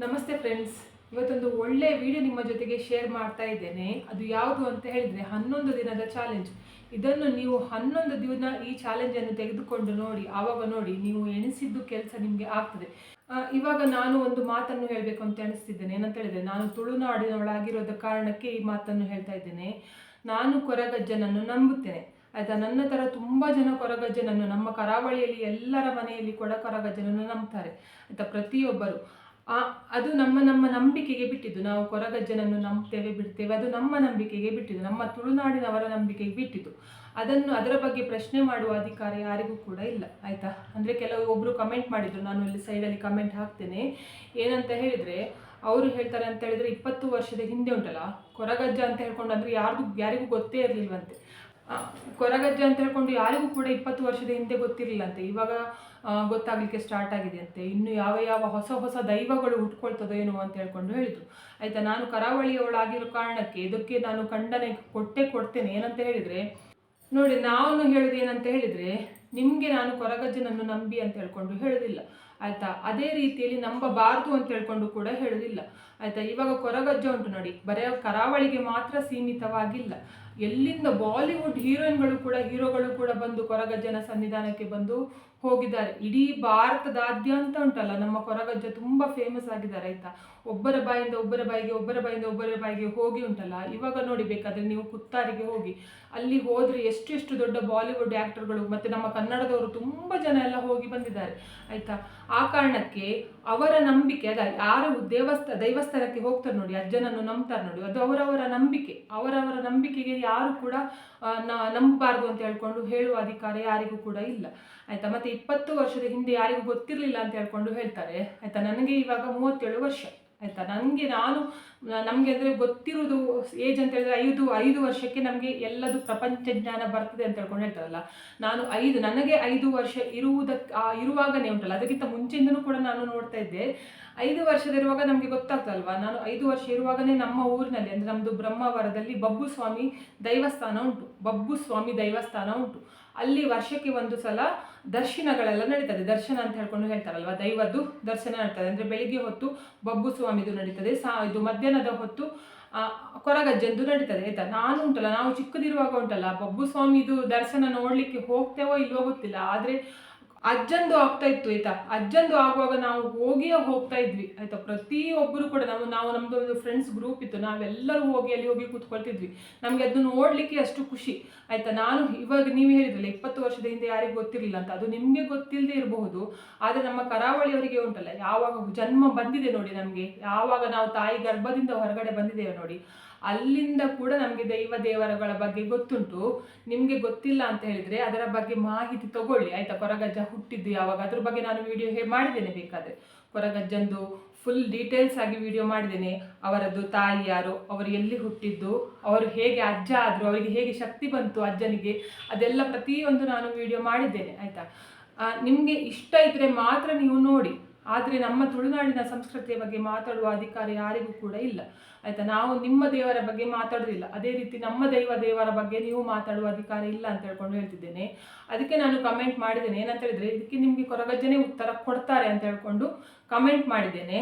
ನಮಸ್ತೆ ಫ್ರೆಂಡ್ಸ್, ಇವತ್ತೊಂದು ಒಳ್ಳೆಯ ವಿಡಿಯೋ ನಿಮ್ಮ ಜೊತೆಗೆ ಶೇರ್ ಮಾಡ್ತಾ ಇದ್ದೇನೆ. ಅದು ಯಾವುದು ಅಂತ ಹೇಳಿದರೆ 11 ದಿನದ ಚಾಲೆಂಜ್. ಇದನ್ನು ನೀವು 11 ದಿನ ಈ ಚಾಲೆಂಜನ್ನು ತೆಗೆದುಕೊಂಡು ನೋಡಿ, ಆವಾಗ ನೋಡಿ ನೀವು ಎಣಿಸಿದ್ದು ಕೆಲಸ ನಿಮಗೆ ಆಗ್ತದೆ. ಇವಾಗ ನಾನು ಒಂದು ಮಾತನ್ನು ಹೇಳಬೇಕು ಅಂತ ಅನಿಸ್ತಿದ್ದೇನೆ. ಏನಂತ ಹೇಳಿದರೆ, ನಾನು ತುಳುನಾಡಿನೊಳಗಿರೋದ ಕಾರಣಕ್ಕೆ ಈ ಮಾತನ್ನು ಹೇಳ್ತಾ ಇದ್ದೇನೆ. ನಾನು ಕೊರಗಜ್ಜನನ್ನು ನಂಬುತ್ತೇನೆ, ಆಯಿತಾ. ನನ್ನ ಥರ ತುಂಬ ಜನ ಕೊರಗಜ್ಜನನ್ನು, ನಮ್ಮ ಕರಾವಳಿಯಲ್ಲಿ ಎಲ್ಲರ ಮನೆಯಲ್ಲಿ ಕೂಡ ಕೊರಗಜ್ಜನನ್ನು ನಂಬ್ತಾರೆ, ಆಯಿತಾ, ಪ್ರತಿಯೊಬ್ಬರು. ಅದು ನಮ್ಮ ನಮ್ಮ ನಂಬಿಕೆಗೆ ಬಿಟ್ಟಿದ್ದು. ನಾವು ಕೊರಗಜ್ಜನನ್ನು ನಂಬ್ತೇವೆ ಬಿಡ್ತೇವೆ, ಅದು ನಮ್ಮ ನಂಬಿಕೆಗೆ ಬಿಟ್ಟಿದ್ದು, ನಮ್ಮ ತುಳುನಾಡಿನವರ ನಂಬಿಕೆಗೆ ಬಿಟ್ಟಿದ್ದು. ಅದರ ಬಗ್ಗೆ ಪ್ರಶ್ನೆ ಮಾಡುವ ಅಧಿಕಾರ ಯಾರಿಗೂ ಕೂಡ ಇಲ್ಲ, ಆಯಿತಾ. ಅಂದರೆ ಒಬ್ಬರು ಕಮೆಂಟ್ ಮಾಡಿದರು, ನಾನು ಇಲ್ಲಿ ಸೈಡಲ್ಲಿ ಕಮೆಂಟ್ ಹಾಕ್ತೇನೆ. ಏನಂತ ಹೇಳಿದರೆ, ಅವರು ಹೇಳ್ತಾರೆ ಅಂತ ಹೇಳಿದರೆ 20 ವರ್ಷದ ಹಿಂದೆ ಉಂಟಲ್ಲ, ಕೊರಗಜ್ಜ ಅಂತ ಹೇಳ್ಕೊಂಡು, ಅಂದರೆ ಯಾರಿಗೂ ಗೊತ್ತೇ ಇರಲಿಲ್ವಂತೆ. ಕೊರಗಜ್ಜ ಅಂತ ಹೇಳ್ಕೊಂಡು ಯಾರಿಗೂ ಕೂಡ 20 ವರ್ಷದ ಹಿಂದೆ ಗೊತ್ತಿರಲಿಲ್ಲಂತೆ. ಇವಾಗ ಗೊತ್ತಾಗಲಿಕ್ಕೆ ಸ್ಟಾರ್ಟ್ ಆಗಿದೆ ಅಂತೆ. ಇನ್ನು ಯಾವ ಯಾವ ಹೊಸ ಹೊಸ ದೈವಗಳು ಹುಟ್ಕೊಳ್ತದೋ ಏನೋ ಅಂತ ಹೇಳ್ಕೊಂಡು ಹೇಳಿದರು, ಆಯಿತಾ. ನಾನು ಕರಾವಳಿಯವಳಾಗಿರೋ ಕಾರಣಕ್ಕೆ ಇದಕ್ಕೆ ನಾನು ಖಂಡನೆ ಕೊಡ್ತೇನೆ. ಏನಂತ ಹೇಳಿದರೆ ನೋಡಿ, ನಾನು ಹೇಳೋದು ಏನಂತ ಹೇಳಿದರೆ, ನಿಮಗೆ ನಾನು ಕೊರಗಜ್ಜನನ್ನು ನಂಬಿ ಅಂತ ಹೇಳ್ಕೊಂಡು ಹೇಳೋದಿಲ್ಲ, ಆಯಿತಾ. ಅದೇ ರೀತಿಯಲ್ಲಿ ನಂಬಬಾರ್ದು ಅಂತ ಹೇಳ್ಕೊಂಡು ಕೂಡ ಹೇಳೋದಿಲ್ಲ, ಆಯಿತಾ. ಇವಾಗ ಕೊರಗಜ್ಜ ಉಂಟು ನೋಡಿ, ಬರೀ ಕರಾವಳಿಗೆ ಮಾತ್ರ ಸೀಮಿತವಾಗಿಲ್ಲ. ಎಲ್ಲಿಂದ ಬಾಲಿವುಡ್ ಹೀರೋಗಳು ಕೂಡ ಬಂದು ಕೊರಗಜ್ಜನ ಸನ್ನಿಧಾನಕ್ಕೆ ಬಂದು ಹೋಗಿದ್ದಾರೆ. ಇಡೀ ಭಾರತದಾದ್ಯಂತ ಉಂಟಲ್ಲ, ನಮ್ಮ ಕೊರಗಜ್ಜ ತುಂಬ ಫೇಮಸ್ ಆಗಿದ್ದಾರೆ, ಆಯಿತಾ. ಒಬ್ಬರ ಬಾಯಿಂದ ಒಬ್ಬರ ಬಾಯಿಗೆ ಹೋಗಿ ಉಂಟಲ್ಲ. ಇವಾಗ ನೋಡಿ, ಬೇಕಾದರೆ ನೀವು ಕುತ್ತಾರಿಗೆ ಹೋಗಿ, ಅಲ್ಲಿ ಹೋದರೆ ಎಷ್ಟು ದೊಡ್ಡ ಬಾಲಿವುಡ್ ಆ್ಯಕ್ಟರ್ಗಳು ಮತ್ತು ನಮ್ಮ ಕನ್ನಡದವರು ತುಂಬ ಜನ ಎಲ್ಲ ಹೋಗಿ ಬಂದಿದ್ದಾರೆ, ಆಯಿತಾ. ಆ ಕಾರಣಕ್ಕೆ ಅವರ ನಂಬಿಕೆ ಯಾರು ದೈವಸ್ಥಾನಕ್ಕೆ ಹೋಗ್ತಾರೆ ನೋಡಿ, ಅಜ್ಜನನ್ನು ನಂಬ್ತಾರೆ ನೋಡಿ, ಅದು ಅವರವರ ನಂಬಿಕೆ. ಅವರವರ ನಂಬಿಕೆಗೆ ಯಾರು ಕೂಡ ನಂಬಬಾರ್ದು ಅಂತ ಹೇಳ್ಕೊಂಡು ಹೇಳುವ ಅಧಿಕಾರ ಯಾರಿಗೂ ಕೂಡ ಇಲ್ಲ, ಆಯಿತಾ. ಮತ್ತು 20 ವರ್ಷದ ಹಿಂದೆ ಯಾರಿಗೂ ಗೊತ್ತಿರಲಿಲ್ಲ ಅಂತ ಹೇಳ್ಕೊಂಡು ಹೇಳ್ತಾರೆ, ಆಯಿತಾ. ನನಗೆ ಇವಾಗ 37 ವರ್ಷ, ಆಯಿತಾ. ನಮಗೆ ಅಂದರೆ ಗೊತ್ತಿರೋದು ಏಜ್ ಅಂತ ಹೇಳಿದ್ರೆ 5 ವರ್ಷಕ್ಕೆ ನಮಗೆ ಎಲ್ಲದು ಪ್ರಪಂಚ ಜ್ಞಾನ ಬರ್ತದೆ ಅಂತ ಹೇಳ್ಕೊಂಡು ಹೇಳ್ತಾರಲ್ಲ. ನನಗೆ 5 ವರ್ಷ ಇರುವಾಗನೇ ಉಂಟಲ್ಲ, ಅದಕ್ಕಿಂತ ಮುಂಚೆಯಿಂದನೂ ಕೂಡ ನಾನು ನೋಡ್ತಾ ಇದ್ದೆ. 5 ವರ್ಷದಿರುವಾಗ ನಮಗೆ ಗೊತ್ತಾಗ್ತಲ್ವಾ. ನಾನು 5 ವರ್ಷ ಇರುವಾಗನೇ ನಮ್ಮ ಊರಿನಲ್ಲಿ, ಅಂದರೆ ನಮ್ಮದು ಬ್ರಹ್ಮಾವರದಲ್ಲಿ ಬಬ್ಬುಸ್ವಾಮಿ ದೇವಸ್ಥಾನ ಉಂಟು. ಅಲ್ಲಿ ವರ್ಷಕ್ಕೆ ಒಂದು ಸಲ ದರ್ಶನಗಳೆಲ್ಲ ನಡೀತದೆ. ದರ್ಶನ ಅಂತ ಹೇಳ್ಕೊಂಡು ಹೇಳ್ತಾರಲ್ವ, ದೈವದ್ದು ದರ್ಶನ ನಡೀತದೆ. ಅಂದರೆ ಬೆಳಿಗ್ಗೆ ಹೊತ್ತು ಬಬ್ಬುಸ್ವಾಮಿದು ನಡೀತದೆ, ಇದು ಮಧ್ಯಾಹ್ನದ ಹೊತ್ತು ಕೊರಗಜ್ಜಂದು ನಡೀತದೆ, ಆಯಿತಾ. ನಾವು ಚಿಕ್ಕದಿರುವಾಗ ಉಂಟಲ್ಲ, ಬಬ್ಬುಸ್ವಾಮಿದು ದರ್ಶನ ನೋಡಲಿಕ್ಕೆ ಹೋಗ್ತೇವೋ ಇಲ್ಲವೋ ಗೊತ್ತಿಲ್ಲ, ಆದರೆ ಅಜ್ಜಂದು ಆಗ್ತಾ ಇತ್ತು, ಆಯಿತಾ. ಅಜ್ಜಂದು ಆಗುವಾಗ ನಾವು ಹೋಗ್ತಾ ಇದ್ವಿ, ಆಯಿತಾ. ಪ್ರತಿಯೊಬ್ಬರು ಕೂಡ ನಮ್ಮದು ಒಂದು ಫ್ರೆಂಡ್ಸ್ ಗ್ರೂಪ್ ಇತ್ತು, ನಾವೆಲ್ಲರೂ ಅಲ್ಲಿ ಹೋಗಿ ಕೂತ್ಕೊಳ್ತಿದ್ವಿ. ನಮಗೆ ಅದು ನೋಡಲಿಕ್ಕೆ ಅಷ್ಟು ಖುಷಿ, ಆಯಿತಾ. ಇವಾಗ ನೀವು ಹೇಳಿದ್ರಲ್ಲ 20 ವರ್ಷದ ಹಿಂದೆ ಯಾರಿಗೂ ಗೊತ್ತಿರಲಿಲ್ಲ ಅಂತ, ಅದು ನಿಮಗೆ ಗೊತ್ತಿಲ್ಲದೆ ಇರಬಹುದು. ಆದರೆ ನಮ್ಮ ಕರಾವಳಿಯವರಿಗೆ ಉಂಟಲ್ಲ, ಯಾವಾಗ ಜನ್ಮ ಬಂದಿದೆ ನೋಡಿ ನಮಗೆ, ಯಾವಾಗ ನಾವು ತಾಯಿ ಗರ್ಭದಿಂದ ಹೊರಗಡೆ ಬಂದಿದ್ದೇವೆ ನೋಡಿ, ಅಲ್ಲಿಂದ ಕೂಡ ನಮಗೆ ದೇವರಗಳ ಬಗ್ಗೆ ಗೊತ್ತುಂಟು. ನಿಮಗೆ ಗೊತ್ತಿಲ್ಲ ಅಂತ ಹೇಳಿದರೆ ಅದರ ಬಗ್ಗೆ ಮಾಹಿತಿ ತಗೊಳ್ಳಿ, ಆಯಿತಾ. ಕೊರಗಜ್ಜ ಹುಟ್ಟಿದ್ದು ಯಾವಾಗ, ಅದ್ರ ಬಗ್ಗೆ ನಾನು ವಿಡಿಯೋ ಮಾಡಿದ್ದೇನೆ. ಬೇಕಾದರೆ ಕೊರಗಜ್ಜಂದು ಫುಲ್ ಡೀಟೇಲ್ಸ್ ಆಗಿ ವಿಡಿಯೋ ಮಾಡಿದ್ದೇನೆ. ಅವರದ್ದು ತಾಯಿ ಯಾರು, ಅವರು ಎಲ್ಲಿ ಹುಟ್ಟಿದ್ದು, ಅವರು ಹೇಗೆ ಅಜ್ಜ ಆದರು, ಅವರಿಗೆ ಹೇಗೆ ಶಕ್ತಿ ಬಂತು ಅಜ್ಜನಿಗೆ, ಅದೆಲ್ಲ ಪ್ರತಿಯೊಂದು ನಾನು ವಿಡಿಯೋ ಮಾಡಿದ್ದೇನೆ, ಆಯಿತಾ. ನಿಮಗೆ ಇಷ್ಟ ಇದ್ದರೆ ಮಾತ್ರ ನೀವು ನೋಡಿ. ಆದರೆ ನಮ್ಮ ತುಳುನಾಡಿನ ಸಂಸ್ಕೃತಿಯ ಬಗ್ಗೆ ಮಾತಾಡುವ ಅಧಿಕಾರ ಯಾರಿಗೂ ಕೂಡ ಇಲ್ಲ, ಆಯಿತಾ. ನಾವು ನಿಮ್ಮ ದೇವರ ಬಗ್ಗೆ ಮಾತಾಡೋದಿಲ್ಲ, ಅದೇ ರೀತಿ ನಮ್ಮ ದೇವರ ಬಗ್ಗೆ ನೀವು ಮಾತಾಡುವ ಅಧಿಕಾರ ಇಲ್ಲ ಅಂತ ಹೇಳ್ಕೊಂಡು ಹೇಳ್ತಿದ್ದೇನೆ. ಅದಕ್ಕೆ ನಾನು ಕಮೆಂಟ್ ಮಾಡಿದ್ದೇನೆ. ಏನಂತ ಹೇಳಿದರೆ, ಇದಕ್ಕೆ ನಿಮಗೆ ಕೊರಗಜ್ಜನೇ ಉತ್ತರ ಕೊಡ್ತಾರೆ ಅಂತ ಹೇಳ್ಕೊಂಡು ಕಮೆಂಟ್ ಮಾಡಿದ್ದೇನೆ.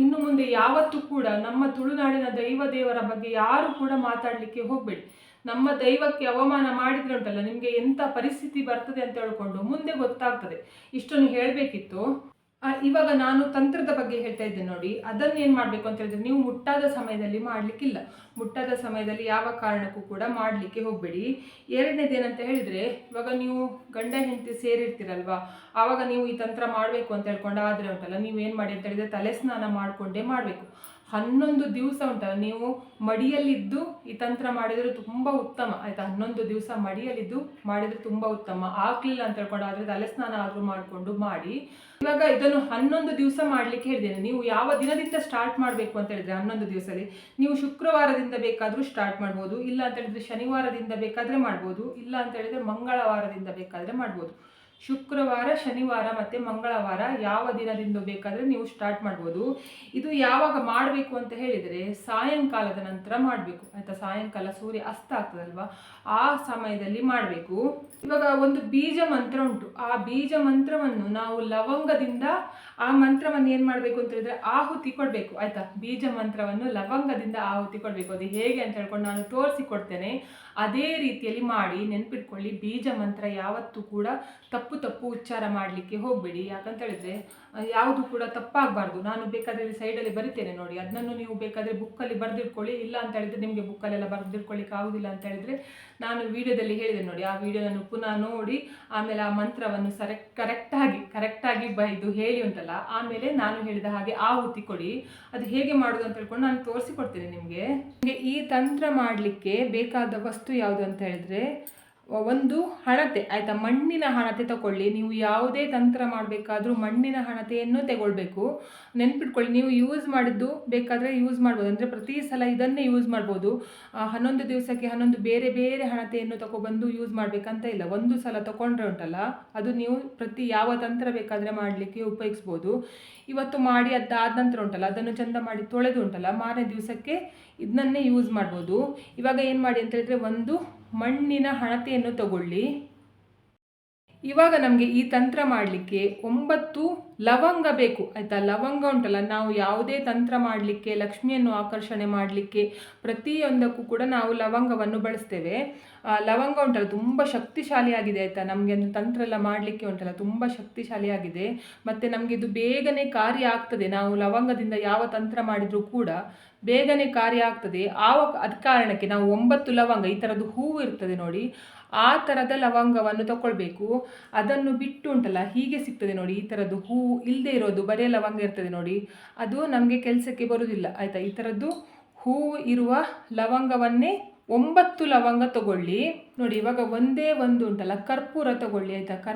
ಇನ್ನು ಮುಂದೆ ಯಾವತ್ತೂ ಕೂಡ ನಮ್ಮ ತುಳುನಾಡಿನ ದೇವರ ಬಗ್ಗೆ ಯಾರು ಕೂಡ ಮಾತಾಡಲಿಕ್ಕೆ ಹೋಗಬೇಡಿ. ನಮ್ಮ ದೈವಕ್ಕೆ ಅವಮಾನ ಮಾಡಿದ್ರೆ ಉಂಟಲ್ಲ, ನಿಮಗೆ ಎಂಥ ಪರಿಸ್ಥಿತಿ ಬರ್ತದೆ ಅಂತ ಹೇಳ್ಕೊಂಡು ಮುಂದೆ ಗೊತ್ತಾಗ್ತದೆ. ಇಷ್ಟನ್ನು ಹೇಳಬೇಕಿತ್ತು. ಇವಾಗ ನಾನು ತಂತ್ರದ ಬಗ್ಗೆ ಹೇಳ್ತಾ ಇದ್ದೇನೆ ನೋಡಿ. ಅದನ್ನು ಏನು ಮಾಡಬೇಕು ಅಂತ ಹೇಳಿದ್ರೆ, ನೀವು ಮುಟ್ಟಾದ ಸಮಯದಲ್ಲಿ ಮಾಡಲಿಕ್ಕಿಲ್ಲ. ಮುಟ್ಟಾದ ಸಮಯದಲ್ಲಿ ಯಾವ ಕಾರಣಕ್ಕೂ ಕೂಡ ಮಾಡಲಿಕ್ಕೆ ಹೋಗಬೇಡಿ. ಎರಡನೇದೇನಂತ ಹೇಳಿದರೆ, ಇವಾಗ ನೀವು ಗಂಡ ಹೆಂಡತಿ ಸೇರಿರ್ತೀರಲ್ವ, ಆವಾಗ ನೀವು ಈ ತಂತ್ರ ಮಾಡಬೇಕು ಅಂತ ಹೇಳ್ಕೊಂಡು ಆದರೆ ಉಂಟಲ್ಲ, ನೀವೇನು ಮಾಡಿ ಅಂತ ಹೇಳಿದರೆ ತಲೆ ಸ್ನಾನ ಮಾಡಿಕೊಂಡೇ ಮಾಡಬೇಕು. 11 ದಿವಸ ಉಂಟಲ್ಲ, ನೀವು ಮಡಿಯಲ್ಲಿದ್ದು ಈ ತಂತ್ರ ಮಾಡಿದರೆ ತುಂಬ ಉತ್ತಮ, ಆಯಿತಾ. 11 ದಿವಸ ಮಡಿಯಲ್ಲಿದ್ದು ಮಾಡಿದರೆ ತುಂಬ ಉತ್ತಮ. ಆಗಲಿಲ್ಲ ಅಂತ ಹೇಳ್ಕೊಂಡು ಆದರೆ ತಲೆ ಸ್ನಾನ ಆದರೂ ಮಾಡಿಕೊಂಡು ಮಾಡಿ. ಇವಾಗ ಇದನ್ನು 11 ದಿವಸ ಮಾಡಲಿಕ್ಕೆ ಹೇಳಿದ್ದೇನೆ. ನೀವು ಯಾವ ದಿನದಿಂದ ಸ್ಟಾರ್ಟ್ ಮಾಡಬೇಕು ಅಂತ ಹೇಳಿದರೆ 11 ದಿವಸದಲ್ಲಿ ನೀವು ಶುಕ್ರವಾರದಿಂದ ಬೇಕಾದರೂ ಸ್ಟಾರ್ಟ್ ಮಾಡ್ಬೋದು, ಇಲ್ಲ ಅಂತ ಹೇಳಿದರೆ ಶನಿವಾರದಿಂದ ಬೇಕಾದರೆ ಮಾಡ್ಬೋದು, ಇಲ್ಲ ಅಂತ ಹೇಳಿದರೆ ಮಂಗಳವಾರದಿಂದ ಬೇಕಾದರೆ ಮಾಡ್ಬೋದು. ಶುಕ್ರವಾರ, ಶನಿವಾರ ಮತ್ತು ಮಂಗಳವಾರ ಯಾವ ದಿನದಿಂದ ಬೇಕಾದರೆ ನೀವು ಸ್ಟಾರ್ಟ್ ಮಾಡ್ಬೋದು. ಇದು ಯಾವಾಗ ಮಾಡಬೇಕು ಅಂತ ಹೇಳಿದರೆ ಸಾಯಂಕಾಲದ ನಂತರ ಮಾಡಬೇಕು, ಆಯಿತಾ. ಸಾಯಂಕಾಲ ಸೂರ್ಯ ಅಸ್ತ ಆಗ್ತದಲ್ವ, ಆ ಸಮಯದಲ್ಲಿ ಮಾಡಬೇಕು. ಇವಾಗ ಒಂದು ಬೀಜ ಮಂತ್ರ ಉಂಟು, ಆ ಬೀಜ ಮಂತ್ರವನ್ನು ನಾವು ಲವಂಗದಿಂದ ಆ ಮಂತ್ರವನ್ನು ಏನು ಮಾಡಬೇಕು ಅಂತ ಹೇಳಿದ್ರೆ ಆಹುತಿ ಕೊಡಬೇಕು ಆಯಿತಾ. ಬೀಜ ಮಂತ್ರವನ್ನು ಲವಂಗದಿಂದ ಆಹುತಿ ಕೊಡಬೇಕು. ಅದು ಹೇಗೆ ಅಂತ ಹೇಳ್ಕೊಂಡು ನಾನು ತೋರಿಸಿಕೊಡ್ತೇನೆ. ಅದೇ ರೀತಿಯಲ್ಲಿ ಮಾಡಿ ನೆನ್ಪಿಟ್ಕೊಳ್ಳಿ. ಬೀಜ ಮಂತ್ರ ಯಾವತ್ತೂ ಕೂಡ ತಪ್ಪು ಉಚ್ಚಾರ ಮಾಡಲಿಕ್ಕೆ ಹೋಗಬೇಡಿ. ಯಾಕಂತ ಹೇಳಿದ್ರೆ ಯಾವುದು ಕೂಡ ತಪ್ಪಾಗಬಾರ್ದು. ನಾನು ಬೇಕಾದರೆ ಸೈಡಲ್ಲಿ ಬರಿತೇನೆ ನೋಡಿ, ಅದನ್ನು ನೀವು ಬೇಕಾದರೆ ಬುಕ್ಕಲ್ಲಿ ಬರೆದಿಟ್ಕೊಳ್ಳಿ. ಇಲ್ಲ ಅಂತ ಹೇಳಿದ್ರೆ ನಿಮಗೆ ಬುಕ್ಕಲ್ಲೆಲ್ಲ ಬರೆದಿಟ್ಕೊಳ್ಳಿಕ್ಕೆ ಆಗೋದಿಲ್ಲ ಅಂತ ಹೇಳಿದ್ರೆ ನಾನು ವಿಡಿಯೋದಲ್ಲಿ ಹೇಳಿದೆ ನೋಡಿ, ಆ ವಿಡಿಯೋವನ್ನು ಪುನಃ ನೋಡಿ ಆಮೇಲೆ ಆ ಮಂತ್ರವನ್ನು ಕರೆಕ್ಟಾಗಿ ಬೈದು ಹೇಳಿ ಉಂಟಲ್ಲ, ಆಮೇಲೆ ನಾನು ಹೇಳಿದ ಹಾಗೆ ಆಹುತಿ ಕೊಡಿ. ಅದು ಹೇಗೆ ಮಾಡೋದು ಅಂತ ಹೇಳ್ಕೊಂಡು ನಾನು ತೋರಿಸಿಕೊಡ್ತೇನೆ ನಿಮಗೆ. ಈ ತಂತ್ರ ಮಾಡಲಿಕ್ಕೆ ಬೇಕಾದ ವಸ್ತು ಯಾವುದು ಅಂತ ಹೇಳಿದ್ರೆ ಒಂದು ಹಣತೆ ಆಯಿತಾ. ಮಣ್ಣಿನ ಹಣತೆ ತಗೊಳ್ಳಿ. ನೀವು ಯಾವುದೇ ತಂತ್ರ ಮಾಡಬೇಕಾದ್ರೂ ಮಣ್ಣಿನ ಹಣತೆಯನ್ನು ತಗೊಳ್ಬೇಕು. ನೆನ್ಪಿಟ್ಕೊಳ್ಳಿ. ನೀವು ಯೂಸ್ ಮಾಡಿದ್ದು ಬೇಕಾದರೆ ಯೂಸ್ ಮಾಡ್ಬೋದು, ಅಂದರೆ ಪ್ರತಿ ಸಲ ಇದನ್ನೇ ಯೂಸ್ ಮಾಡ್ಬೋದು. 11 ದಿವಸಕ್ಕೆ 11 ಬೇರೆ ಬೇರೆ ಹಣತೆಯನ್ನು ತಗೊಬಂದು ಯೂಸ್ ಮಾಡಬೇಕಂತ ಇಲ್ಲ. ಒಂದು ಸಲ ತಗೊಂಡ್ರೆ ಉಂಟಲ್ಲ, ಅದು ನೀವು ಯಾವ ತಂತ್ರ ಬೇಕಾದರೆ ಮಾಡಲಿಕ್ಕೆ ಉಪಯೋಗಿಸ್ಬೋದು. ಇವತ್ತು ಮಾಡಿ ಅದಾದ ನಂತರ ಉಂಟಲ್ಲ, ಅದನ್ನು ಚೆಂದ ಮಾಡಿ ತೊಳೆದು ಉಂಟಲ್ಲ, ಮಾರನೇ ದಿವಸಕ್ಕೆ ಇದನ್ನೇ ಯೂಸ್ ಮಾಡ್ಬೋದು. ಇವಾಗ ಏನು ಮಾಡಿ ಅಂತ ಹೇಳಿದ್ರೆ ಒಂದು ಮಣ್ಣಿನ ಹಣತೆಯನ್ನು ತಗೊಳ್ಳಿ. ಇವಾಗ ನಮಗೆ ಈ ತಂತ್ರ ಮಾಡಲಿಕ್ಕೆ 9 ಲವಂಗ ಬೇಕು ಆಯಿತಾ. ಲವಂಗ ಉಂಟಲ್ಲ, ನಾವು ಯಾವುದೇ ತಂತ್ರ ಮಾಡಲಿಕ್ಕೆ, ಲಕ್ಷ್ಮಿಯನ್ನು ಆಕರ್ಷಣೆ ಮಾಡಲಿಕ್ಕೆ ಪ್ರತಿಯೊಂದಕ್ಕೂ ಕೂಡ ನಾವು ಲವಂಗವನ್ನು ಬಳಸ್ತೇವೆ. ಲವಂಗ ಉಂಟಲ್ಲ ತುಂಬ ಶಕ್ತಿಶಾಲಿಯಾಗಿದೆ ಆಯಿತಾ. ನಮಗೆ ಒಂದು ತಂತ್ರ ಎಲ್ಲ ಮಾಡಲಿಕ್ಕೆ ಉಂಟಲ್ಲ ತುಂಬ ಶಕ್ತಿಶಾಲಿಯಾಗಿದೆ. ಮತ್ತು ನಮಗೆ ಇದು ಬೇಗನೆ ಕಾರ್ಯ ಆಗ್ತದೆ. ನಾವು ಲವಂಗದಿಂದ ಯಾವ ತಂತ್ರ ಮಾಡಿದರೂ ಕೂಡ ಬೇಗನೆ ಕಾರ್ಯ ಆಗ್ತದೆ. ಅದ ಕಾರಣಕ್ಕೆ ನಾವು 9 ಲವಂಗ, ಈ ಥರದ್ದು ಹೂವು ಇರ್ತದೆ ನೋಡಿ, ಆ ಥರದ ಲವಂಗವನ್ನು ತಗೊಳ್ಬೇಕು. ಅದನ್ನು ಬಿಟ್ಟು ಉಂಟಲ್ಲ ಹೀಗೆ ಸಿಗ್ತದೆ ನೋಡಿ, ಈ ಥರದ್ದು ಹೂವು ಇಲ್ಲದೆ ಇರೋದು ಬರೇ ಲವಂಗ ಇರ್ತದೆ ನೋಡಿ, ಅದು ನಮಗೆ ಕೆಲಸಕ್ಕೆ ಬರುವುದಿಲ್ಲ ಆಯಿತಾ. ಈ ಥರದ್ದು ಹೂವು ಇರುವ ಲವಂಗವನ್ನೇ 9 ಲವಂಗ ತಗೊಳ್ಳಿ ನೋಡಿ. ಇವಾಗ ಒಂದೇ ಒಂದು ಉಂಟಲ್ಲ ಕರ್ಪೂರ ತಗೊಳ್ಳಿ ಆಯಿತಾ.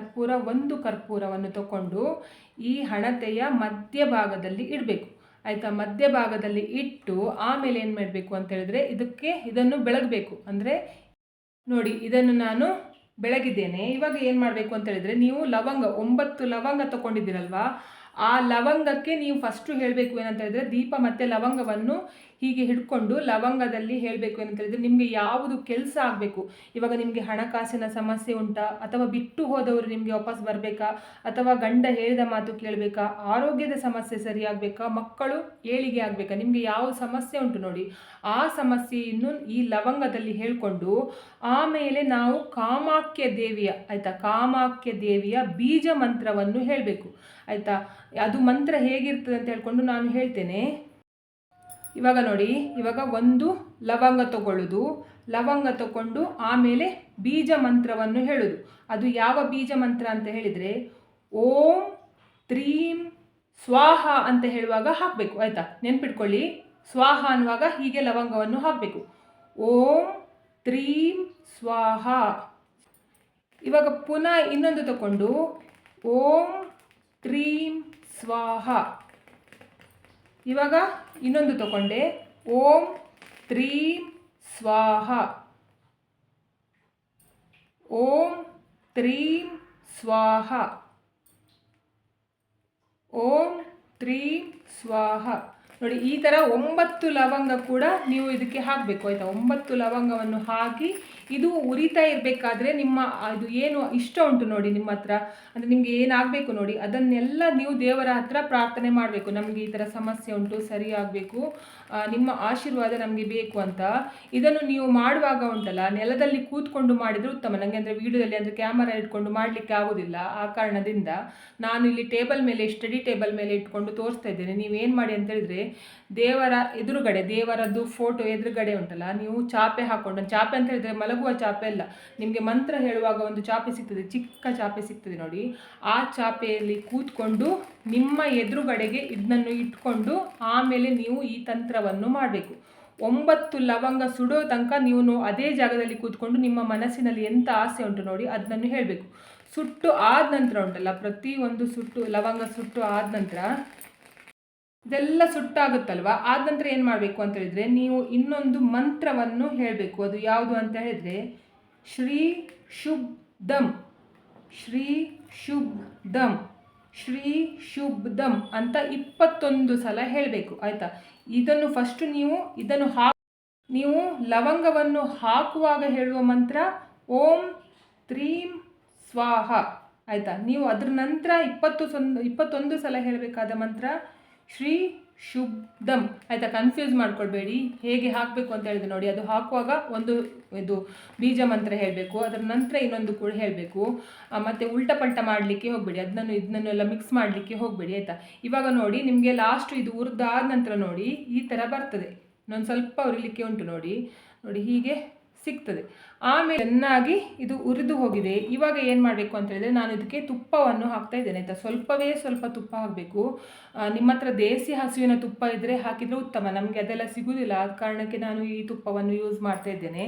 ಒಂದು ಕರ್ಪೂರವನ್ನು ತಗೊಂಡು ಈ ಹಣತೆಯ ಮಧ್ಯಭಾಗದಲ್ಲಿ ಇಡಬೇಕು ಆಯಿತಾ. ಮಧ್ಯಭಾಗದಲ್ಲಿ ಇಟ್ಟು ಆಮೇಲೆ ಏನು ಮಾಡಬೇಕು ಅಂತ ಹೇಳಿದ್ರೆ ಇದನ್ನು ಬೆಳಗಬೇಕು. ಅಂದರೆ ನೋಡಿ, ಇದನ್ನು ನಾನು ಬೆಳಗಿದ್ದೇನೆ. ಇವಾಗ ಏನು ಮಾಡಬೇಕು ಅಂತ ಹೇಳಿದ್ರೆ, ನೀವು 9 ಲವಂಗ ತಗೊಂಡಿದ್ದೀರಲ್ವಾ, ಆ ಲವಂಗಕ್ಕೆ ನೀವು ಫಸ್ಟು ಹೇಳಬೇಕು ಏನಂತ ಹೇಳಿದ್ರೆ, ದೀಪ ಮತ್ತು ಲವಂಗವನ್ನು ಹೀಗೆ ಹಿಡ್ಕೊಂಡು ಲವಂಗದಲ್ಲಿ ಹೇಳಬೇಕು ಏನಂತ ಹೇಳಿದ್ರೆ, ನಿಮಗೆ ಯಾವುದು ಕೆಲಸ ಆಗಬೇಕು. ಇವಾಗ ನಿಮಗೆ ಹಣಕಾಸಿನ ಸಮಸ್ಯೆ ಉಂಟಾ, ಅಥವಾ ಬಿಟ್ಟು ಹೋದವರು ನಿಮಗೆ ವಾಪಸ್ ಬರಬೇಕಾ, ಅಥವಾ ಗಂಡ ಹೇಳಿದ ಮಾತು ಕೇಳಬೇಕಾ, ಆರೋಗ್ಯದ ಸಮಸ್ಯೆ ಸರಿಯಾಗಬೇಕಾ, ಮಕ್ಕಳು ಏಳಿಗೆ ಆಗಬೇಕಾ, ನಿಮಗೆ ಯಾವ ಸಮಸ್ಯೆ ಉಂಟು ನೋಡಿ, ಆ ಸಮಸ್ಯೆಯನ್ನು ಈ ಲವಂಗದಲ್ಲಿ ಹೇಳಿಕೊಂಡು ಆಮೇಲೆ ನಾವು ಕಾಮಾಖ್ಯ ದೇವಿಯ ಆಯಿತಾ, ಕಾಮಾಖ್ಯ ದೇವಿಯ ಬೀಜ ಮಂತ್ರವನ್ನು ಹೇಳಬೇಕು ಆಯಿತಾ. ಅದು ಮಂತ್ರ ಹೇಗಿರ್ತದೆ ಅಂತ ಹೇಳ್ಕೊಂಡು ನಾನು ಹೇಳ್ತೇನೆ. ಇವಾಗ ನೋಡಿ, ಇವಾಗ ಒಂದು ಲವಂಗ ತಗೊಳ್ಳೋದು, ಲವಂಗ ತಗೊಂಡು ಆಮೇಲೆ ಬೀಜ ಮಂತ್ರವನ್ನು ಹೇಳೋದು. ಅದು ಯಾವ ಬೀಜ ಮಂತ್ರ ಅಂತ ಹೇಳಿದರೆ ಓಂ ತ್ರೀಂ ಸ್ವಾಹ ಅಂತ ಹೇಳುವಾಗ ಹಾಕಬೇಕು ಆಯಿತಾ. ನೆನ್ಪಿಟ್ಕೊಳ್ಳಿ, ಸ್ವಾಹ ಅನ್ನುವಾಗ ಹೀಗೆ ಲವಂಗವನ್ನು ಹಾಕಬೇಕು. ಓಂ ತ್ರೀಂ ಸ್ವಾಹ. ಇವಾಗ ಪುನಃ ಇನ್ನೊಂದು ತಗೊಂಡು ಓಂ ತ್ರೀಂ ಸ್ವಾಹ. ಇವಾಗ ಇನ್ನೊಂದು ತಗೊಂಡೆ ಓಂ ತ್ರೀಂ ಸ್ವಾಹ, ಓಂ ತ್ರೀಂ ಸ್ವಾಹ, ಓಂ ತ್ರೀಂ ಸ್ವಾಹ. ನೋಡಿ, ಈ ಥರ 9 ಲವಂಗ ಕೂಡ ನೀವು ಇದಕ್ಕೆ ಹಾಕಬೇಕು ಆಯಿತಾ. 9 ಲವಂಗವನ್ನು ಹಾಕಿ ಇದು ಉರಿತಾ ಇರಬೇಕಾದ್ರೆ ನಿಮ್ಮ ಅದು ಏನು ಇಷ್ಟ ಉಂಟು ನೋಡಿ ನಿಮ್ಮ ಹತ್ರ, ಅಂದರೆ ನಿಮಗೆ ಏನಾಗಬೇಕು ನೋಡಿ, ಅದನ್ನೆಲ್ಲ ನೀವು ದೇವರ ಹತ್ರ ಪ್ರಾರ್ಥನೆ ಮಾಡಬೇಕು. ನಮಗೆ ಈ ಥರ ಸಮಸ್ಯೆ ಉಂಟು, ಸರಿಯಾಗಬೇಕು, ನಿಮ್ಮ ಆಶೀರ್ವಾದ ನಮಗೆ ಬೇಕು ಅಂತ. ಇದನ್ನು ನೀವು ಮಾಡುವಾಗ ಉಂಟಲ್ಲ, ನೆಲದಲ್ಲಿ ಕೂತ್ಕೊಂಡು ಮಾಡಿದರೆ ಉತ್ತಮ. ನನಗೆ ಅಂದರೆ ವಿಡಿಯೋದಲ್ಲಿ ಅಂದರೆ ಕ್ಯಾಮರಾ ಇಟ್ಕೊಂಡು ಮಾಡಲಿಕ್ಕೆ ಆಗೋದಿಲ್ಲ. ಆ ಕಾರಣದಿಂದ ನಾನು ಇಲ್ಲಿ ಟೇಬಲ್ ಮೇಲೆ, ಸ್ಟಡಿ ಟೇಬಲ್ ಮೇಲೆ ಇಟ್ಕೊಂಡು ತೋರಿಸ್ತಾ ಇದ್ದೇನೆ. ನೀವೇನು ಮಾಡಿ ಅಂತ ಹೇಳಿದರೆ, ದೇವರ ಎದುರುಗಡೆ, ದೇವರದ್ದು ಫೋಟೋ ಎದುರುಗಡೆ ಉಂಟಲ್ಲ, ನೀವು ಚಾಪೆ ಹಾಕ್ಕೊಂಡು, ಚಾಪೆ ಅಂತ ಹೇಳಿದ್ರೆ ಮಲಗುವ ಚಾಪೆ ಅಲ್ಲ, ನಿಮಗೆ ಮಂತ್ರ ಹೇಳುವಾಗ ಒಂದು ಚಾಪೆ ಸಿಗ್ತದೆ, ಚಿಕ್ಕ ಚಾಪೆ ಸಿಗ್ತದೆ ನೋಡಿ, ಆ ಚಾಪೆಯಲ್ಲಿ ಕೂತ್ಕೊಂಡು ನಿಮ್ಮ ಎದುರುಗಡೆಗೆ ಇದನ್ನು ಇಟ್ಕೊಂಡು ಆಮೇಲೆ ನೀವು ಈ ತಂತ್ರವನ್ನು ಮಾಡಬೇಕು. 9 ಲವಂಗ ಸುಡೋ ತನಕ ನೀವು ಅದೇ ಜಾಗದಲ್ಲಿ ಕೂತ್ಕೊಂಡು ನಿಮ್ಮ ಮನಸ್ಸಿನಲ್ಲಿ ಎಂಥ ಆಸೆ ಉಂಟು ನೋಡಿ ಅದನ್ನು ಹೇಳಬೇಕು. ಸುಟ್ಟು ಆದ ನಂತರ ಉಂಟಲ್ಲ, ಪ್ರತಿಯೊಂದು ಲವಂಗ ಸುಟ್ಟು ಆದ ನಂತರ ಇದೆಲ್ಲ ಸುಟ್ಟಾಗುತ್ತಲ್ವ, ಆದ ನಂತರ ಏನು ಮಾಡಬೇಕು ಅಂತ ಹೇಳಿದರೆ, ನೀವು ಇನ್ನೊಂದು ಮಂತ್ರವನ್ನು ಹೇಳಬೇಕು. ಅದು ಯಾವುದು ಅಂತ ಹೇಳಿದರೆ ಶ್ರೀ ಶುಭ್ ದಮ್, ಶ್ರೀ ಶುಭ್ ದಮ್, ಶ್ರೀ ಶುಭ್ ದಮ್ ಅಂತ 21 ಸಲ ಹೇಳಬೇಕು ಆಯಿತಾ. ಇದನ್ನು ಫಸ್ಟು ನೀವು ಲವಂಗವನ್ನು ಹಾಕುವಾಗ ಹೇಳುವ ಮಂತ್ರ ಓಂ ತ್ರೀಂ ಸ್ವಾಹ, ಆಯಿತಾ. ನೀವು ಅದ್ರ ನಂತರ 21 ಸಲ ಹೇಳಬೇಕಾದ ಮಂತ್ರ ಶ್ರೀ ಶುದ್ಧಂ. ಆಯಿತಾ, ಕನ್ಫ್ಯೂಸ್ ಮಾಡ್ಕೊಳ್ಬೇಡಿ. ಹೇಗೆ ಹಾಕಬೇಕು ಅಂತ ಹೇಳಿದೆ ನೋಡಿ, ಅದು ಹಾಕುವಾಗ ಒಂದು ಇದು ಬೀಜ ಮಂತ್ರ ಹೇಳಬೇಕು, ಅದರ ನಂತರ ಇನ್ನೊಂದು ಕೂಡ ಹೇಳಬೇಕು. ಮತ್ತು ಉಲ್ಟಾ ಪಲ್ಟ ಮಾಡಲಿಕ್ಕೆ ಹೋಗಬೇಡಿ, ಇದನ್ನು ಎಲ್ಲ ಮಿಕ್ಸ್ ಮಾಡಲಿಕ್ಕೆ ಹೋಗಬೇಡಿ ಆಯಿತಾ. ಇವಾಗ ನೋಡಿ, ನಿಮಗೆ ಲಾಸ್ಟ್ ಇದು ಹುರಿದಾದ ನಂತರ ನೋಡಿ ಈ ಥರ ಬರ್ತದೆ. ಇನ್ನೊಂದು ಸ್ವಲ್ಪ ಉರಿಲಿಕ್ಕೆ ಉಂಟು ನೋಡಿ ಹೀಗೆ ಸಿಗ್ತದೆ. ಆಮೇಲೆ ಚೆನ್ನಾಗಿ ಇದು ಉರಿದು ಹೋಗಿದೆ. ಇವಾಗ ಏನು ಮಾಡಬೇಕು ಅಂತ ಹೇಳಿದ್ರೆ, ನಾನು ಇದಕ್ಕೆ ತುಪ್ಪವನ್ನು ಹಾಕ್ತಾ ಇದ್ದೇನೆ ಆಯಿತಾ. ಸ್ವಲ್ಪ ತುಪ್ಪ ಹಾಕಬೇಕು. ನಿಮ್ಮ ಹತ್ರ ದೇಸಿ ಹಸುವಿನ ತುಪ್ಪ ಇದ್ದರೆ ಹಾಕಿದರೆ ಉತ್ತಮ. ನಮಗೆ ಅದೆಲ್ಲ ಸಿಗುವುದಿಲ್ಲ, ಆದ ಕಾರಣಕ್ಕೆ ನಾನು ಈ ತುಪ್ಪವನ್ನು ಯೂಸ್ ಮಾಡ್ತಾ ಇದ್ದೇನೆ.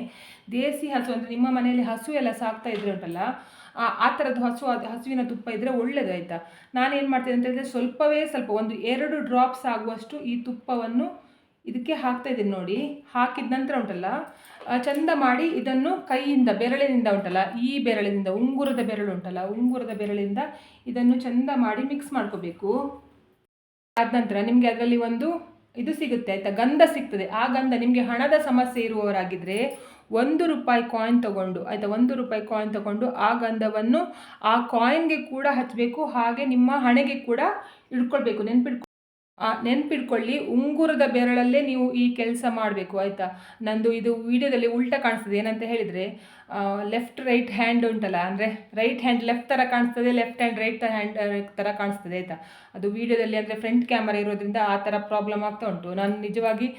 ದೇಸಿ ಹಸು ಅಂದರೆ ನಿಮ್ಮ ಮನೆಯಲ್ಲಿ ಹಸು ಎಲ್ಲ ಸಾಕ್ತಾ ಇದ್ರೆ ಉಂಟಲ್ಲ, ಆ ಥರದ್ದು ಹಸುವಿನ ತುಪ್ಪ ಇದ್ದರೆ ಒಳ್ಳೆಯದು ಆಯಿತಾ. ನಾನೇನು ಮಾಡ್ತೇನೆ ಅಂತ ಹೇಳಿದ್ರೆ, ಸ್ವಲ್ಪ 1-2 ಡ್ರಾಪ್ಸ್ ಆಗುವಷ್ಟು ಈ ತುಪ್ಪವನ್ನು ಇದಕ್ಕೆ ಹಾಕ್ತಾ ಇದ್ದೀನಿ ನೋಡಿ. ಹಾಕಿದ ನಂತರ ಉಂಟಲ್ಲ, ಚಂದ ಮಾಡಿ ಇದನ್ನು ಕೈಯಿಂದ, ಬೆರಳಿನಿಂದ ಉಂಟಲ್ಲ, ಈ ಬೆರಳಿನಿಂದ, ಉಂಗುರದ ಬೆರಳು ಉಂಟಲ್ಲ, ಉಂಗುರದ ಬೆರಳಿಂದ ಇದನ್ನು ಚಂದ ಮಾಡಿ ಮಿಕ್ಸ್ ಮಾಡ್ಕೋಬೇಕು. ಆದ ನಂತರ ನಿಮಗೆ ಅದರಲ್ಲಿ ಒಂದು ಇದು ಸಿಗುತ್ತೆ ಆಯಿತಾ, ಗಂಧ ಸಿಗ್ತದೆ. ಆ ಗಂಧ ನಿಮಗೆ ಹಣದ ಸಮಸ್ಯೆ ಇರುವವರಾಗಿದ್ದರೆ ₹1 ಕಾಯಿನ್ ತೊಗೊಂಡು ಆಯಿತಾ, ₹1 ಕಾಯಿನ್ ತೊಗೊಂಡು ಆ ಗಂಧವನ್ನು ಆ ಕಾಯಿನ್ಗೆ ಕೂಡ ಹಚ್ಚಬೇಕು. ಹಾಗೆ ನಿಮ್ಮ ಹಣೆಗೆ ಕೂಡ ಇಟ್ಕೊಳ್ಬೇಕು. ನೆನ್ಪಿಟ್ಕೊಳ್ಳಿ, ಉಂಗುರದ ಬೆರಳಲ್ಲೇ ನೀವು ಈ ಕೆಲಸ ಮಾಡಬೇಕು ಆಯಿತಾ. ನಂದು ಇದು ವಿಡಿಯೋದಲ್ಲಿ ಉಲ್ಟಾ ಕಾಣಿಸ್ತದೆ. ಏನಂತ ಹೇಳಿದರೆ, ಲೆಫ್ಟ್ ರೈಟ್ ಹ್ಯಾಂಡ್ ಉಂಟಲ್ಲ, ಅಂದರೆ ರೈಟ್ ಹ್ಯಾಂಡ್ ಲೆಫ್ಟ್ ಥರ ಕಾಣಿಸ್ತದೆ, ಲೆಫ್ಟ್ ಹ್ಯಾಂಡ್ ರೈಟ್ ಥರ ಕಾಣಿಸ್ತದೆ ಆಯಿತಾ. ಅದು ವಿಡಿಯೋದಲ್ಲಿ ಅಂದರೆ ಫ್ರಂಟ್ ಕ್ಯಾಮರಾ ಇರೋದ್ರಿಂದ ಆ ಥರ ಪ್ರಾಬ್ಲಮ್ ಆಗ್ತಾ ಉಂಟು. ನಾನು ನಿಜವಾಗಿ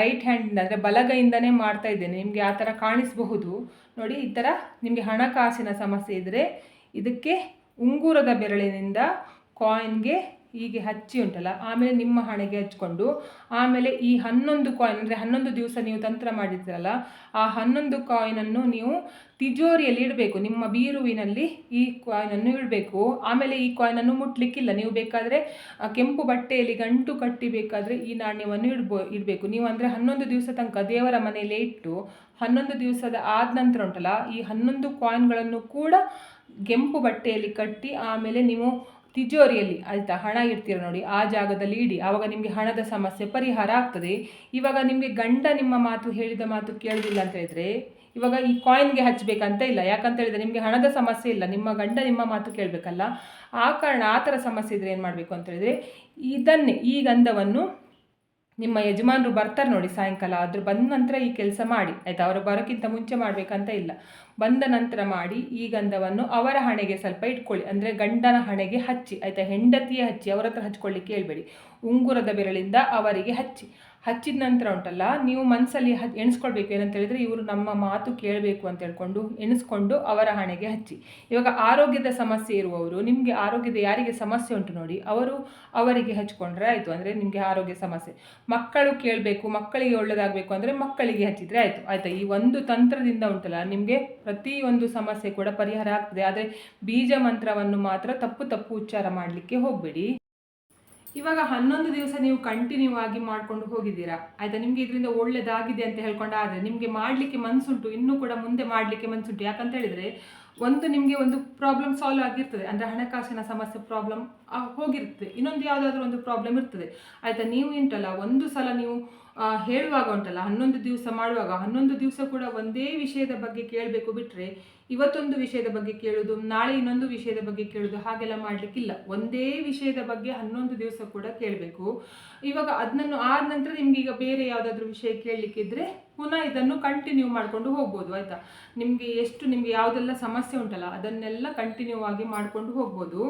ರೈಟ್ ಹ್ಯಾಂಡಿಂದ ಅಂದರೆ ಬಲಗೈಯಿಂದನೇ ಮಾಡ್ತಾ ಇದ್ದೇನೆ. ನಿಮಗೆ ಆ ಥರ ಕಾಣಿಸಬಹುದು ನೋಡಿ. ಈ ಥರ ನಿಮಗೆ ಹಣಕಾಸಿನ ಸಮಸ್ಯೆ ಇದ್ದರೆ ಇದಕ್ಕೆ ಉಂಗುರದ ಬೆರಳಿನಿಂದ ಕಾಯಿನ್ಗೆ ಹೀಗೆ ಹಚ್ಚಿ ಉಂಟಲ್ಲ, ಆಮೇಲೆ ನಿಮ್ಮ ಹಣೆಗೆ ಹಚ್ಕೊಂಡು, ಆಮೇಲೆ ಈ 11 ಕಾಯಿನ್ ಅಂದರೆ 11 ದಿವಸ ನೀವು ತಂತ್ರ ಮಾಡಿರ್ತೀರಲ್ಲ, ಆ 11 ಕಾಯಿನನ್ನು ನೀವು ತಿಜೋರಿಯಲ್ಲಿ ಇಡಬೇಕು. ನಿಮ್ಮ ಬೀರುವಿನಲ್ಲಿ ಈ ಕಾಯಿನನ್ನು ಇಡಬೇಕು. ಆಮೇಲೆ ಈ ಕಾಯಿನನ್ನು ಮುಟ್ಲಿಕ್ಕಿಲ್ಲ. ನೀವು ಬೇಕಾದರೆ ಕೆಂಪು ಬಟ್ಟೆಯಲ್ಲಿ ಗಂಟು ಕಟ್ಟಿ ಬೇಕಾದರೆ ಈ ನಾಣ್ಯವನ್ನು ಇಡಬೇಕು ನೀವು. ಅಂದರೆ 11 ದಿವಸ ತನಕ ದೇವರ ಮನೆಯಲ್ಲೇ ಇಟ್ಟು 11 ದಿವಸದ ಆದ ನಂತರ ಉಂಟಲ್ಲ, ಈ 11 ಕಾಯಿನ್ಗಳನ್ನು ಕೂಡ ಕೆಂಪು ಬಟ್ಟೆಯಲ್ಲಿ ಕಟ್ಟಿ ಆಮೇಲೆ ನೀವು ತಿಜೋರಿಯಲ್ಲಿ ಆಯಿತಾ ಹಣ ಇಡ್ತೀರ ನೋಡಿ, ಆ ಜಾಗದಲ್ಲಿ ಇಡಿ. ಆವಾಗ ನಿಮಗೆ ಹಣದ ಸಮಸ್ಯೆ ಪರಿಹಾರ ಆಗ್ತದೆ. ಇವಾಗ ನಿಮಗೆ ಗಂಡ ನಿಮ್ಮ ಮಾತು ಹೇಳಿದ ಮಾತು ಕೇಳೋದಿಲ್ಲ ಅಂತ ಹೇಳಿದರೆ, ಇವಾಗ ಈ ಕಾಯಿನ್ಗೆ ಹಚ್ಚಬೇಕಂತ ಇಲ್ಲ. ಯಾಕಂತ ಹೇಳಿದರೆ ನಿಮಗೆ ಹಣದ ಸಮಸ್ಯೆ ಇಲ್ಲ, ನಿಮ್ಮ ಗಂಡ ನಿಮ್ಮ ಮಾತು ಕೇಳಬೇಕಲ್ಲ. ಆ ಕಾರಣ ಆ ಥರ ಸಮಸ್ಯೆ ಇದ್ದರೆ ಏನು ಮಾಡಬೇಕು ಅಂತ ಹೇಳಿದರೆ, ಈ ಗಂಧವನ್ನು ನಿಮ್ಮ ಯಜಮಾನರು ಬರ್ತಾರೆ ನೋಡಿ ಸಾಯಂಕಾಲ, ಅದ್ರ ಬಂದ ನಂತರ ಈ ಕೆಲಸ ಮಾಡಿ ಆಯಿತಾ. ಅವರು ಬರೋಕ್ಕಿಂತ ಮುಂಚೆ ಮಾಡಬೇಕಂತ ಇಲ್ಲ, ಬಂದ ನಂತರ ಮಾಡಿ. ಈ ಗಂಧವನ್ನು ಅವರ ಹಣೆಗೆ ಸ್ವಲ್ಪ ಇಟ್ಕೊಳ್ಳಿ, ಅಂದರೆ ಗಂಡನ ಹಣೆಗೆ ಹಚ್ಚಿ ಆಯಿತಾ. ಹೆಂಡತಿಯೇ ಹಚ್ಚಿ, ಅವರ ಹತ್ರ ಹಚ್ಕೊಳ್ಳಿಕ್ಕೆ ಹೇಳ್ಬೇಡಿ. ಉಂಗುರದ ಬೆರಳಿಂದ ಅವರಿಗೆ ಹಚ್ಚಿದ ನಂತರ ಉಂಟಲ್ಲ, ನೀವು ಮನಸ್ಸಲ್ಲಿ ಎಣಿಸ್ಕೊಳ್ಬೇಕು. ಏನಂತ ಹೇಳಿದರೆ, ಇವರು ನಮ್ಮ ಮಾತು ಕೇಳಬೇಕು ಅಂತ ಹೇಳ್ಕೊಂಡು ಎಣಿಸ್ಕೊಂಡು ಅವರ ಹಣೆಗೆ ಹಚ್ಚಿ. ಇವಾಗ ಆರೋಗ್ಯದ ಸಮಸ್ಯೆ ಇರುವವರು, ನಿಮಗೆ ಆರೋಗ್ಯದ ಯಾರಿಗೆ ಸಮಸ್ಯೆ ಉಂಟು ನೋಡಿ, ಅವರಿಗೆ ಹಚ್ಕೊಂಡ್ರೆ ಆಯಿತು. ಅಂದರೆ ನಿಮಗೆ ಆರೋಗ್ಯ ಸಮಸ್ಯೆ, ಮಕ್ಕಳು ಕೇಳಬೇಕು, ಮಕ್ಕಳಿಗೆ ಒಳ್ಳೆಯದಾಗಬೇಕು ಅಂದರೆ ಮಕ್ಕಳಿಗೆ ಹಚ್ಚಿದರೆ ಆಯಿತು ಆಯಿತಾ. ಈ ಒಂದು ತಂತ್ರದಿಂದ ಉಂಟಲ್ಲ, ನಿಮಗೆ ಪ್ರತಿಯೊಂದು ಸಮಸ್ಯೆ ಕೂಡ ಪರಿಹಾರ ಆಗ್ತದೆ. ಆದರೆ ಬೀಜ ಮಂತ್ರವನ್ನು ಮಾತ್ರ ತಪ್ಪು ಉಚ್ಚಾರ ಮಾಡಲಿಕ್ಕೆ ಹೋಗಬೇಡಿ. ಇವಾಗ 11 ದಿವಸ ನೀವು ಕಂಟಿನ್ಯೂ ಆಗಿ ಮಾಡ್ಕೊಂಡು ಹೋಗಿದ್ದೀರಾ ಆಯಿತಾ. ನಿಮಗೆ ಇದರಿಂದ ಒಳ್ಳೆಯದಾಗಿದೆ ಅಂತ ಹೇಳ್ಕೊಂಡು, ಆದರೆ ನಿಮಗೆ ಮಾಡಲಿಕ್ಕೆ ಮನಸ್ಸುಂಟು, ಇನ್ನೂ ಕೂಡ ಮುಂದೆ ಮಾಡಲಿಕ್ಕೆ ಮನಸ್ಸುಂಟು. ಯಾಕಂತ ಹೇಳಿದರೆ, ನಿಮಗೆ ಒಂದು ಪ್ರಾಬ್ಲಮ್ ಸಾಲ್ವ್ ಆಗಿರ್ತದೆ, ಅಂದರೆ ಹಣಕಾಸಿನ ಸಮಸ್ಯೆ ಪ್ರಾಬ್ಲಮ್ ಹೋಗಿರ್ತದೆ. ಇನ್ನೊಂದು ಯಾವುದಾದ್ರೂ ಒಂದು ಪ್ರಾಬ್ಲಮ್ ಇರ್ತದೆ ಆಯಿತಾ. ನೀವು ಉಂಟಲ್ಲ, ಒಂದು ಸಲ ನೀವು ಹೇಳುವಾಗ ಉಂಟಲ್ಲ, 11 ದಿವಸ ಮಾಡುವಾಗ 11 ದಿವಸ ಕೂಡ ಒಂದೇ ವಿಷಯದ ಬಗ್ಗೆ ಕೇಳಬೇಕು. ಬಿಟ್ಟರೆ ಇವತ್ತೊಂದು ವಿಷಯದ ಬಗ್ಗೆ ಕೇಳೋದು, ನಾಳೆ ಇನ್ನೊಂದು ವಿಷಯದ ಬಗ್ಗೆ ಕೇಳೋದು, ಹಾಗೆಲ್ಲ ಮಾಡಲಿಕ್ಕಿಲ್ಲ. ಒಂದೇ ವಿಷಯದ ಬಗ್ಗೆ 11 ದಿವಸ ಕೂಡ ಕೇಳಬೇಕು. ಇವಾಗ ಅದನ್ನು ಆದ ನಂತರ ನಿಮ್ಗೆ ಈಗ ಬೇರೆ ಯಾವುದಾದ್ರೂ ವಿಷಯ ಕೇಳಲಿಕ್ಕಿದ್ರೆ ಪುನಃ ಇದನ್ನು ಕಂಟಿನ್ಯೂ ಮಾಡಿಕೊಂಡು ಹೋಗ್ಬೋದು ಆಯಿತಾ. ನಿಮಗೆ ಯಾವುದೆಲ್ಲ ಸಮಸ್ಯೆ ಉಂಟಲ್ಲ ಅದನ್ನೆಲ್ಲ ಕಂಟಿನ್ಯೂ ಆಗಿ ಮಾಡಿಕೊಂಡು ಹೋಗ್ಬೋದು.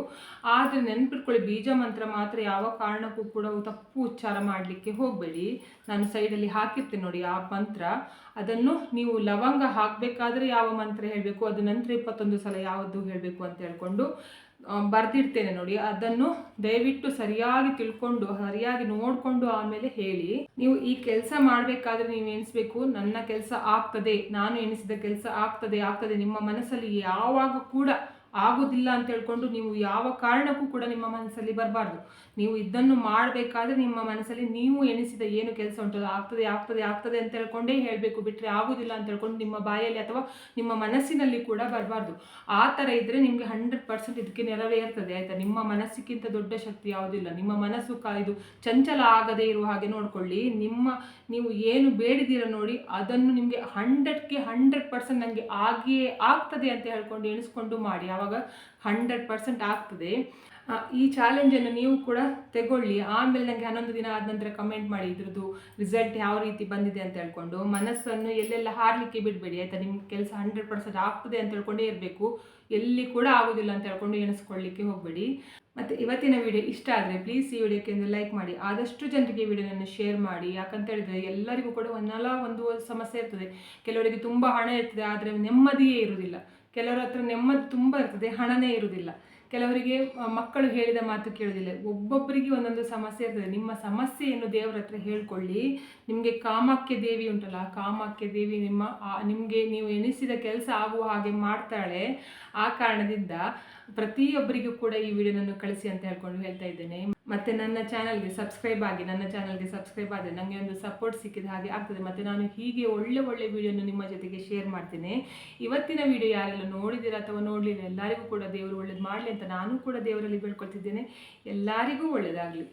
ಆದರೆ ನೆನ್ಪಿಟ್ಕೊಳ್ಳಿ, ಬೀಜ ಮಂತ್ರ ಮಾತ್ರ ಯಾವ ಕಾರಣಕ್ಕೂ ಕೂಡ ತಪ್ಪು ಉಚ್ಚಾರ ಮಾಡಲಿಕ್ಕೆ ಹೋಗಬೇಡಿ. ನಾನು ಸೈಡಲ್ಲಿ ಹಾಕಿರ್ತೀನಿ ನೋಡಿ ಆ ಮಂತ್ರ, ಅದನ್ನು ನೀವು ಲವಂಗ ಹಾಕಬೇಕಾದ್ರೆ ಯಾವ ಮಂತ್ರ ಹೇಳಬೇಕು, ಅದು ನಂತರ 21 ಸಲ ಯಾವುದು ಹೇಳಬೇಕು ಅಂತ ಹೇಳ್ಕೊಂಡು ಬರೆದಿಡ್ತೇನೆ ನೋಡಿ. ಅದನ್ನು ದಯವಿಟ್ಟು ಸರಿಯಾಗಿ ತಿಳ್ಕೊಂಡು ಸರಿಯಾಗಿ ನೋಡಿಕೊಂಡು ಆಮೇಲೆ ಹೇಳಿ. ನೀವು ಈ ಕೆಲಸ ಮಾಡಬೇಕಾದ್ರೆ ನೀವು ಎಣಿಸ್ಬೇಕು, ನನ್ನ ಕೆಲಸ ಆಗ್ತದೆ, ನಾನು ಎಣಿಸಿದ ಕೆಲಸ ಆಗ್ತದೆ. ನಿಮ್ಮ ಮನಸ್ಸಲ್ಲಿ ಯಾವಾಗ ಕೂಡ ಆಗೋದಿಲ್ಲ ಅಂತ ಹೇಳ್ಕೊಂಡು ನೀವು ಯಾವ ಕಾರಣಕ್ಕೂ ಕೂಡ ನಿಮ್ಮ ಮನಸ್ಸಲ್ಲಿ ಬರಬಾರ್ದು. ನೀವು ಇದನ್ನು ಮಾಡಬೇಕಾದ್ರೆ ನಿಮ್ಮ ಮನಸ್ಸಲ್ಲಿ ನೀವು ಎಣಿಸಿದ ಏನು ಕೆಲಸ ಉಂಟು ಆಗ್ತದೆ ಆಗ್ತದೆ ಆಗ್ತದೆ ಅಂತ ಹೇಳ್ಕೊಂಡೇ ಹೇಳಬೇಕು, ಬಿಟ್ಟರೆ ಆಗೋದಿಲ್ಲ ಅಂತ ಹೇಳ್ಕೊಂಡು ನಿಮ್ಮ ಬಾಯಲ್ಲಿ ಅಥವಾ ನಿಮ್ಮ ಮನಸ್ಸಿನಲ್ಲಿ ಕೂಡ ಬರಬಾರ್ದು. ಆ ಥರ ಇದ್ದರೆ ನಿಮಗೆ 100% ಇದಕ್ಕೆ ನೆರವೇರ್ತದೆ ಆಯಿತಾ. ನಿಮ್ಮ ಮನಸ್ಸಿಗಿಂತ ದೊಡ್ಡ ಶಕ್ತಿ ಯಾವುದಿಲ್ಲ. ನಿಮ್ಮ ಮನಸ್ಸು ಇದು ಚಂಚಲ ಆಗದೇ ಇರುವ ಹಾಗೆ ನೋಡ್ಕೊಳ್ಳಿ. ನೀವು ಏನು ಬೇಡಿದ್ದೀರ ನೋಡಿ, ಅದನ್ನು ನಿಮಗೆ 100ಕ್ಕೆ 100% ನನಗೆ ಆಗಿಯೇ ಆಗ್ತದೆ ಅಂತ ಹೇಳ್ಕೊಂಡು ಎಣಿಸ್ಕೊಂಡು ಮಾಡಿ, ಆವಾಗ 100% ಆಗ್ತದೆ. ಈ ಚಾಲೆಂಜನ್ನು ನೀವು ಕೂಡ ತಗೊಳ್ಳಿ. ಆಮೇಲೆ ನನಗೆ 11 ದಿನ ಆದ ನಂತರ ಕಮೆಂಟ್ ಮಾಡಿ ಇದ್ರದ್ದು ರಿಸಲ್ಟ್ ಯಾವ ರೀತಿ ಬಂದಿದೆ ಅಂತ ಹೇಳ್ಕೊಂಡು. ಮನಸ್ಸನ್ನು ಎಲ್ಲೆಲ್ಲ ಹಾರಲಿಕ್ಕೆ ಬಿಡಬೇಡಿ ಆಯಿತಾ. ನಿಮ್ಮ ಕೆಲಸ 100% ಆಗ್ತದೆ ಅಂತ ಹೇಳ್ಕೊಂಡೇ ಇರಬೇಕು, ಎಲ್ಲಿ ಕೂಡ ಆಗೋದಿಲ್ಲ ಅಂತ ಹೇಳ್ಕೊಂಡು ಎಣಿಸ್ಕೊಳ್ಳಿಕ್ಕೆ ಹೋಗಬೇಡಿ. ಮತ್ತು ಇವತ್ತಿನ ವಿಡಿಯೋ ಇಷ್ಟ ಆದರೆ ಪ್ಲೀಸ್ ಈ ವಿಡಿಯೋಕ್ಕೆ ಒಂದು ಲೈಕ್ ಮಾಡಿ, ಆದಷ್ಟು ಜನರಿಗೆ ವಿಡಿಯೋನನ್ನು ಶೇರ್ ಮಾಡಿ. ಯಾಕಂತ ಹೇಳಿದರೆ ಎಲ್ಲರಿಗೂ ಕೂಡ ಒಂದು ಸಮಸ್ಯೆ ಇರ್ತದೆ. ಕೆಲವರಿಗೆ ತುಂಬ ಹಣ ಇರ್ತದೆ ಆದರೆ ನೆಮ್ಮದಿಯೇ ಇರುವುದಿಲ್ಲ, ಕೆಲವರ ಹತ್ರ ನೆಮ್ಮದಿ ತುಂಬ ಇರ್ತದೆ, ಹಣನೇ ಇರುವುದಿಲ್ಲ, ಕೆಲವರಿಗೆ ಮಕ್ಕಳು ಹೇಳಿದ ಮಾತು ಕೇಳೋದಿಲ್ಲ. ಒಬ್ಬೊಬ್ಬರಿಗೆ ಒಂದೊಂದು ಸಮಸ್ಯೆ ಇರ್ತದೆ. ನಿಮ್ಮ ಸಮಸ್ಯೆಯನ್ನು ದೇವರ ಹತ್ರ ಹೇಳ್ಕೊಳ್ಳಿ. ನಿಮಗೆ ಕಾಮಾಖ್ಯ ದೇವಿ ಉಂಟಲ್ಲ, ಕಾಮಾಖ್ಯ ದೇವಿ ನಿಮಗೆ ನೀವು ಎಣಿಸಿದ ಕೆಲಸ ಆಗುವ ಹಾಗೆ ಮಾಡ್ತಾಳೆ. ಆ ಕಾರಣದಿಂದ ಪ್ರತಿಯೊಬ್ಬರಿಗೂ ಕೂಡ ಈ ವಿಡಿಯೋನನ್ನು ಕಳಿಸಿ ಅಂತ ಹೇಳ್ಕೊಂಡು ಹೇಳ್ತಾ ಇದ್ದೇನೆ. ಮತ್ತು ನನ್ನ ಚಾನಲ್ಗೆ ಸಬ್ಸ್ಕ್ರೈಬ್ ಆದರೆ ನನಗೆ ಒಂದು ಸಪೋರ್ಟ್ ಸಿಕ್ಕಿದ ಹಾಗೆ ಆಗ್ತದೆ. ಮತ್ತು ನಾನು ಹೀಗೆ ಒಳ್ಳೆ ವಿಡಿಯೋನ ನಿಮ್ಮ ಜೊತೆಗೆ ಶೇರ್ ಮಾಡ್ತೇನೆ. ಇವತ್ತಿನ ವಿಡಿಯೋ ಯಾರೆಲ್ಲ ನೋಡಿದ್ದೀರಾ ಅಥವಾ ನೋಡಲಿಲ್ಲ ಎಲ್ಲರಿಗೂ ಕೂಡ ದೇವರು ಒಳ್ಳೇದು ಮಾಡಲಿ ಅಂತ ನಾನು ಕೂಡ ದೇವರಲ್ಲಿ ಬೇಡ್ಕೊಳ್ತಿದ್ದೇನೆ. ಎಲ್ಲರಿಗೂ ಒಳ್ಳೆಯದಾಗಲಿ.